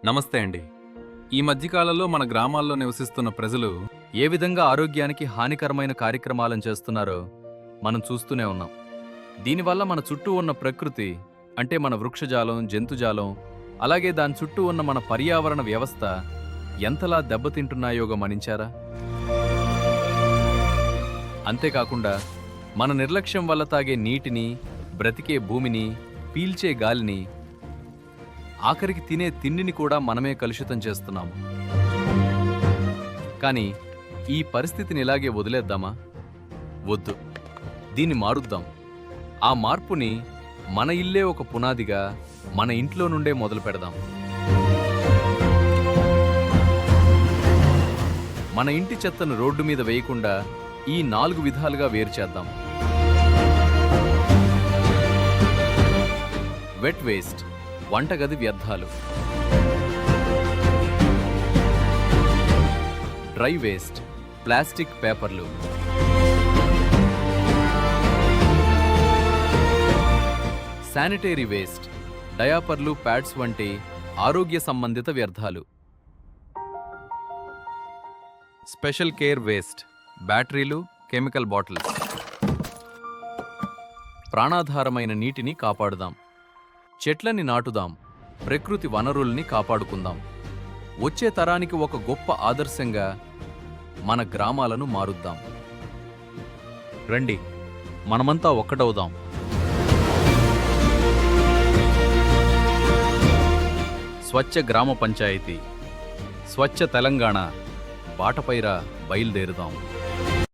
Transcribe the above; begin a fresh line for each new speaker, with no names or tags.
నమస్తే అండి. ఈ మధ్యకాలంలో మన గ్రామాల్లో నివసిస్తున్న ప్రజలు ఏ విధంగా ఆరోగ్యానికి హానికరమైన కార్యక్రమాలను చేస్తున్నారో మనం చూస్తూనే ఉన్నాం. దీనివల్ల మన చుట్టూ ఉన్న ప్రకృతి అంటే మన వృక్షజాలం, జంతుజాలం, అలాగే దాని చుట్టూ ఉన్న మన పర్యావరణ వ్యవస్థ ఎంతలా దెబ్బతింటున్నాయో గమనించారా? అంతేకాకుండా మన నిర్లక్ష్యం వల్ల తాగే నీటిని, బ్రతికే భూమిని, పీల్చే గాలిని, ఆఖరికి తినే తిండిని కూడా మనమే కలుషితం చేస్తున్నాము. కానీ ఈ పరిస్థితిని ఇలాగే వదిలేద్దామా? వద్దు, దీన్ని మారుద్దాం. ఆ మార్పుని మన ఇల్లే ఒక పునాదిగా మన ఇంట్లో నుండే మొదలు పెడదాం. మన ఇంటి చెత్తను రోడ్డు మీద వేయకుండా ఈ 4 విధాలుగా వేరు చేద్దాం. వెట్ వేస్ట్, వంటగది వ్యర్థాలు. డ్రై వేస్ట్, ప్లాస్టిక్, పేపర్లు. శానిటరీ వేస్ట్, డయాపర్లు, ప్యాడ్స్ వంటి ఆరోగ్య సంబంధిత వ్యర్థాలు. స్పెషల్ కేర్ వేస్ట్, బ్యాటరీలు, కెమికల్ బాటిల్స్. ప్రాణాధారమైన నీటిని కాపాడుదాం. చెట్లని నాటుదాం. ప్రకృతి వనరుల్ని కాపాడుకుందాం. వచ్చే తరానికి ఒక గొప్ప ఆదర్శంగా మన గ్రామాలను మారుద్దాం. రండి, మనమంతా ఒక్కటవుదాం. స్వచ్ఛ గ్రామ పంచాయతీ, స్వచ్ఛ తెలంగాణ బాటపైరా బయలుదేరుదాం.